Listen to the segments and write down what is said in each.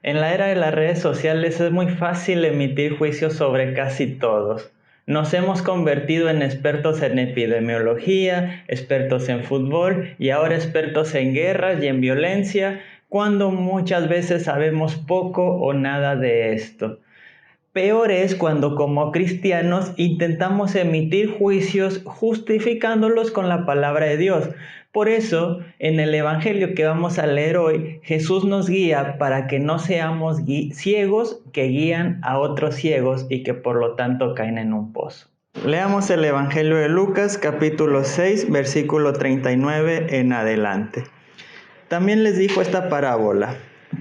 En la era de las redes sociales es muy fácil emitir juicios sobre casi todos. Nos hemos convertido en expertos en epidemiología, expertos en fútbol y ahora expertos en guerras y en violencia, cuando muchas veces sabemos poco o nada de esto. Peor es cuando como cristianos intentamos emitir juicios justificándolos con la palabra de Dios. Por eso, en el Evangelio que vamos a leer hoy, Jesús nos guía para que no seamos ciegos que guían a otros ciegos y que por lo tanto caen en un pozo. Leamos el Evangelio de Lucas, capítulo 6, versículo 39 en adelante. También les dijo esta parábola: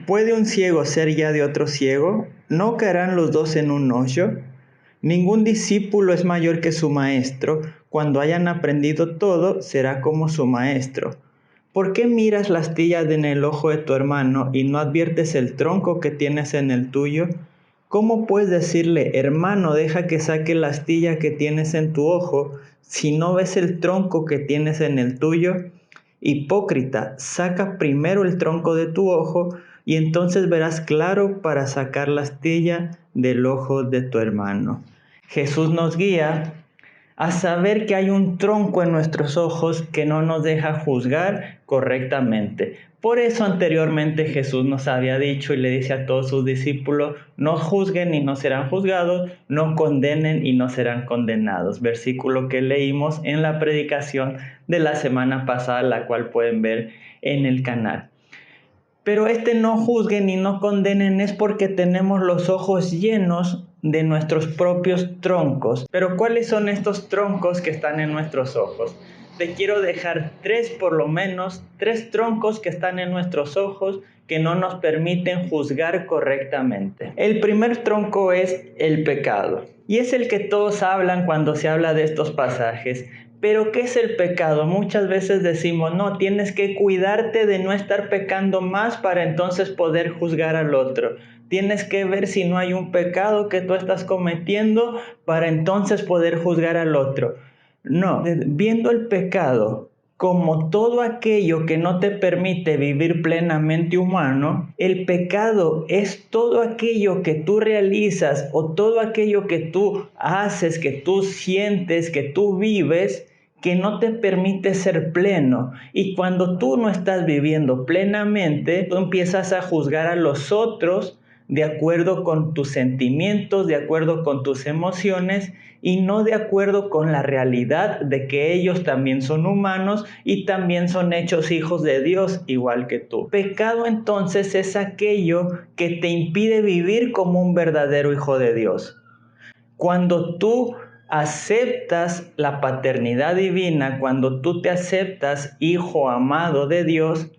¿puede un ciego ser guía de otro ciego? ¿No caerán los dos en un hoyo? Ningún discípulo es mayor que su maestro. Cuando hayan aprendido todo, será como su maestro. ¿Por qué miras la astilla en el ojo de tu hermano y no adviertes el tronco que tienes en el tuyo? ¿Cómo puedes decirle, hermano, deja que saque la astilla que tienes en tu ojo, si no ves el tronco que tienes en el tuyo? Hipócrita, saca primero el tronco de tu ojo y entonces verás claro para sacar la astilla del ojo de tu hermano. Jesús nos guía a saber que hay un tronco en nuestros ojos que no nos deja juzgar correctamente. Por eso anteriormente Jesús nos había dicho y le dice a todos sus discípulos: no juzguen y no serán juzgados, no condenen y no serán condenados. Versículo que leímos en la predicación de la semana pasada, la cual pueden ver en el canal. Pero no juzguen y no condenen es porque tenemos los ojos llenos de nuestros propios troncos. Pero ¿cuáles son estos troncos que están en nuestros ojos? Te quiero dejar por lo menos tres troncos que están en nuestros ojos que no nos permiten juzgar correctamente. El primer tronco es el pecado. Y es el que todos hablan cuando se habla de estos pasajes. Pero ¿qué es el pecado? Muchas veces decimos, no, tienes que cuidarte de no estar pecando más para entonces poder juzgar al otro. Tienes que ver si no hay un pecado que tú estás cometiendo para entonces poder juzgar al otro. No, viendo el pecado como todo aquello que no te permite vivir plenamente humano, el pecado es todo aquello que tú realizas o todo aquello que tú haces, que tú sientes, que tú vives, que no te permite ser pleno. Y cuando tú no estás viviendo plenamente, tú empiezas a juzgar a los otros de acuerdo con tus sentimientos, de acuerdo con tus emociones y no de acuerdo con la realidad de que ellos también son humanos y también son hechos hijos de Dios igual que tú. Pecado entonces es aquello que te impide vivir como un verdadero hijo de Dios. Cuando tú aceptas la paternidad divina, cuando tú te aceptas hijo amado de Dios,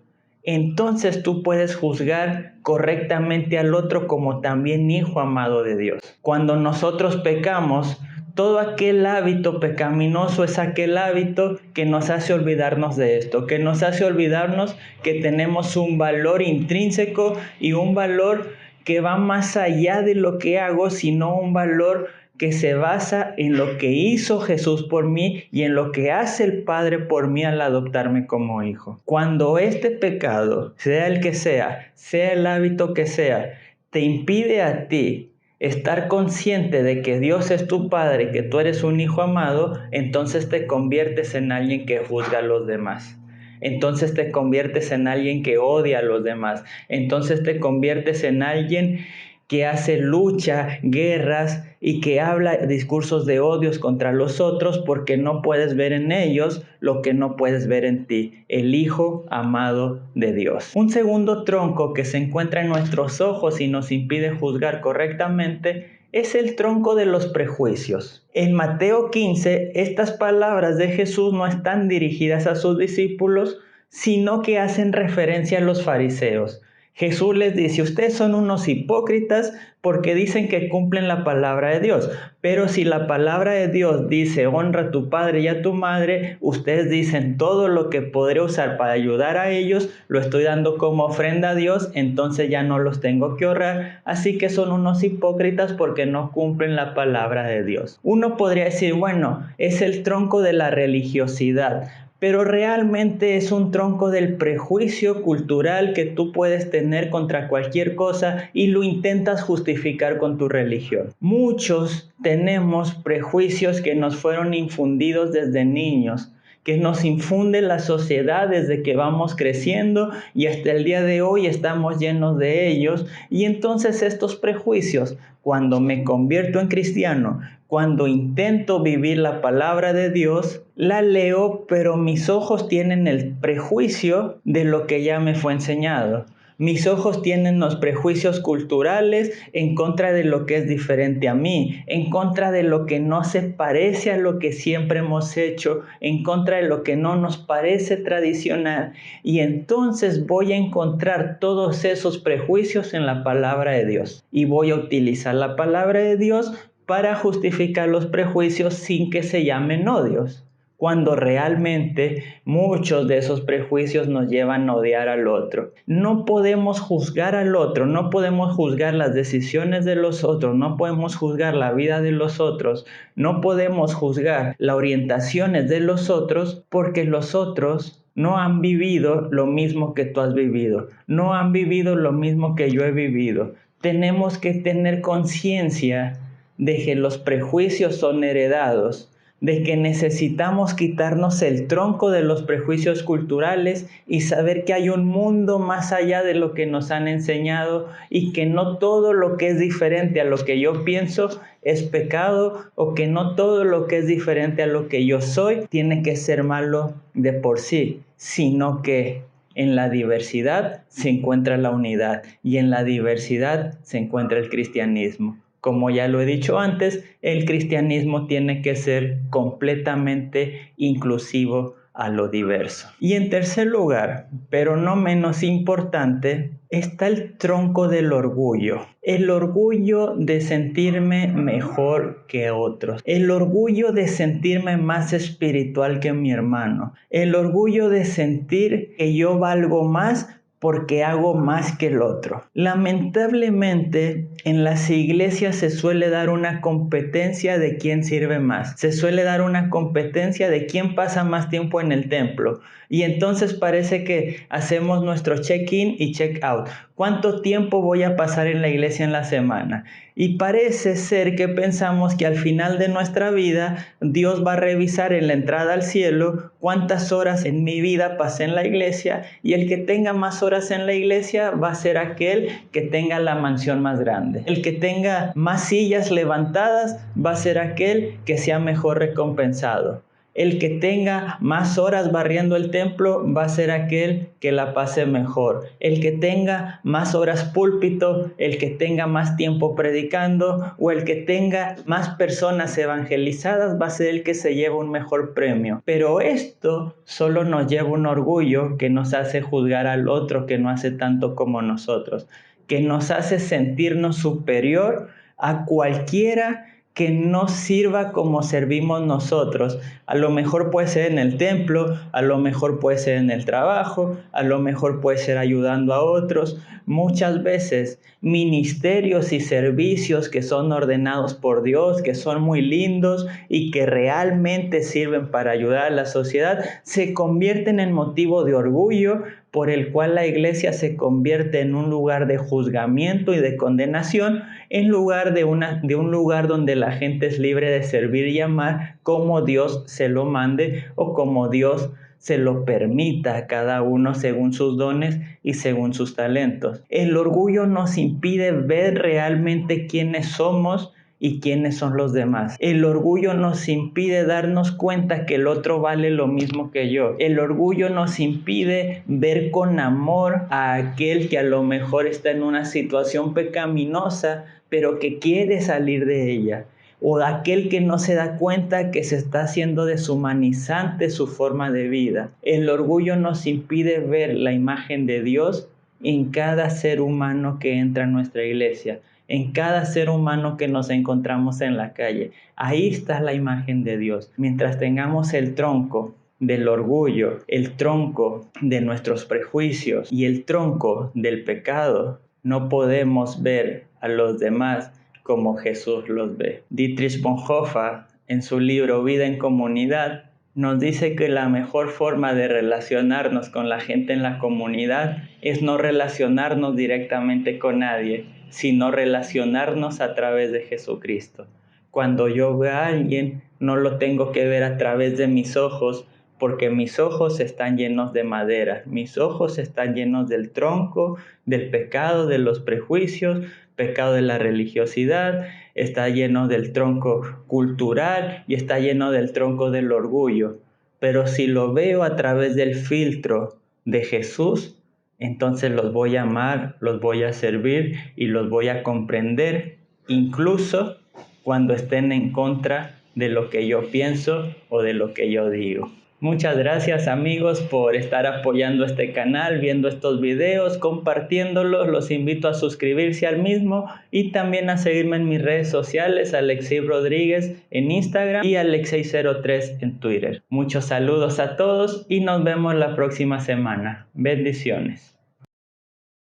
entonces tú puedes juzgar correctamente al otro como también hijo amado de Dios. Cuando nosotros pecamos, todo aquel hábito pecaminoso es aquel hábito que nos hace olvidarnos de esto, que nos hace olvidarnos que tenemos un valor intrínseco y un valor que va más allá de lo que hago, sino un valor que se basa en lo que hizo Jesús por mí y en lo que hace el Padre por mí al adoptarme como hijo. Cuando este pecado, sea el que sea el hábito que sea, te impide a ti estar consciente de que Dios es tu Padre, que tú eres un hijo amado, entonces te conviertes en alguien que juzga a los demás. Entonces te conviertes en alguien que odia a los demás. Entonces te conviertes en alguien que hace lucha, guerras y que habla discursos de odios contra los otros porque no puedes ver en ellos lo que no puedes ver en ti, el Hijo amado de Dios. Un segundo tronco que se encuentra en nuestros ojos y nos impide juzgar correctamente es el tronco de los prejuicios. En Mateo 15, estas palabras de Jesús no están dirigidas a sus discípulos, sino que hacen referencia a los fariseos. Jesús les dice, ustedes son unos hipócritas porque dicen que cumplen la palabra de Dios. Pero si la palabra de Dios dice, honra a tu padre y a tu madre, ustedes dicen, todo lo que podré usar para ayudar a ellos, lo estoy dando como ofrenda a Dios, entonces ya no los tengo que honrar. Así que son unos hipócritas porque no cumplen la palabra de Dios. Uno podría decir, bueno, es el tronco de la religiosidad. pero realmente es un tronco del prejuicio cultural que tú puedes tener contra cualquier cosa y lo intentas justificar con tu religión. Muchos tenemos prejuicios que nos fueron infundidos desde niños, que nos infunde la sociedad desde que vamos creciendo y hasta el día de hoy estamos llenos de ellos. Y entonces estos prejuicios, cuando me convierto en cristiano, cuando intento vivir la palabra de Dios, la leo, pero mis ojos tienen el prejuicio de lo que ya me fue enseñado. Mis ojos tienen los prejuicios culturales en contra de lo que es diferente a mí, en contra de lo que no se parece a lo que siempre hemos hecho, en contra de lo que no nos parece tradicional. Y entonces voy a encontrar todos esos prejuicios en la palabra de Dios. Y voy a utilizar la palabra de Dios para justificar los prejuicios sin que se llamen odios, cuando realmente muchos de esos prejuicios nos llevan a odiar al otro. No podemos juzgar al otro, no podemos juzgar las decisiones de los otros, no podemos juzgar la vida de los otros, no podemos juzgar las orientaciones de los otros, porque los otros no han vivido lo mismo que tú has vivido, no han vivido lo mismo que yo he vivido. Tenemos que tener conciencia de que los prejuicios son heredados, de que necesitamos quitarnos el tronco de los prejuicios culturales y saber que hay un mundo más allá de lo que nos han enseñado y que no todo lo que es diferente a lo que yo pienso es pecado, o que no todo lo que es diferente a lo que yo soy tiene que ser malo de por sí, sino que en la diversidad se encuentra la unidad y en la diversidad se encuentra el cristianismo. Como ya lo he dicho antes, el cristianismo tiene que ser completamente inclusivo a lo diverso. Y en tercer lugar, pero no menos importante, está el tronco del orgullo. El orgullo de sentirme mejor que otros. El orgullo de sentirme más espiritual que mi hermano. El orgullo de sentir que yo valgo más porque hago más que el otro. Lamentablemente, en las iglesias se suele dar una competencia de quién sirve más. Se suele dar una competencia de quién pasa más tiempo en el templo. Y entonces parece que hacemos nuestro check-in y check-out. ¿Cuánto tiempo voy a pasar en la iglesia en la semana? Y parece ser que pensamos que al final de nuestra vida Dios va a revisar en la entrada al cielo cuántas horas en mi vida pasé en la iglesia, y el que tenga más horas en la iglesia va a ser aquel que tenga la mansión más grande. El que tenga más sillas levantadas va a ser aquel que sea mejor recompensado. El que tenga más horas barriendo el templo va a ser aquel que la pase mejor. El que tenga más horas púlpito, el que tenga más tiempo predicando, o el que tenga más personas evangelizadas va a ser el que se lleva un mejor premio. Pero esto solo nos lleva un orgullo que nos hace juzgar al otro que no hace tanto como nosotros, que nos hace sentirnos superior a cualquiera que no sirva como servimos nosotros. A lo mejor puede ser en el templo, a lo mejor puede ser en el trabajo, a lo mejor puede ser ayudando a otros. Muchas veces ministerios y servicios que son ordenados por Dios, que son muy lindos y que realmente sirven para ayudar a la sociedad, se convierten en motivo de orgullo, por el cual la iglesia se convierte en un lugar de juzgamiento y de condenación, en lugar de un lugar donde la gente es libre de servir y amar como Dios se lo mande, o como Dios se lo permita a cada uno según sus dones y según sus talentos. El orgullo nos impide ver realmente quiénes somos y quiénes son los demás. El orgullo nos impide darnos cuenta que el otro vale lo mismo que yo. El orgullo nos impide ver con amor a aquel que a lo mejor está en una situación pecaminosa, pero que quiere salir de ella. O de aquel que no se da cuenta que se está haciendo deshumanizante su forma de vida. El orgullo nos impide ver la imagen de Dios en cada ser humano que entra en nuestra iglesia, en cada ser humano que nos encontramos en la calle. Ahí está la imagen de Dios. Mientras tengamos el tronco del orgullo, el tronco de nuestros prejuicios y el tronco del pecado, no podemos ver a los demás como Jesús los ve. Dietrich Bonhoeffer, en su libro Vida en Comunidad, nos dice que la mejor forma de relacionarnos con la gente en la comunidad es no relacionarnos directamente con nadie, sino relacionarnos a través de Jesucristo. Cuando yo veo a alguien, no lo tengo que ver a través de mis ojos, porque mis ojos están llenos de madera, mis ojos están llenos del tronco, del pecado, de los prejuicios, pecado de la religiosidad, está lleno del tronco cultural y está lleno del tronco del orgullo. Pero si lo veo a través del filtro de Jesús, entonces los voy a amar, los voy a servir y los voy a comprender, incluso cuando estén en contra de lo que yo pienso o de lo que yo digo. Muchas gracias amigos por estar apoyando este canal, viendo estos videos, compartiéndolos. Los invito a suscribirse al mismo y también a seguirme en mis redes sociales, Alexei Rodríguez en Instagram y Alexei03 en Twitter. Muchos saludos a todos y nos vemos la próxima semana. Bendiciones.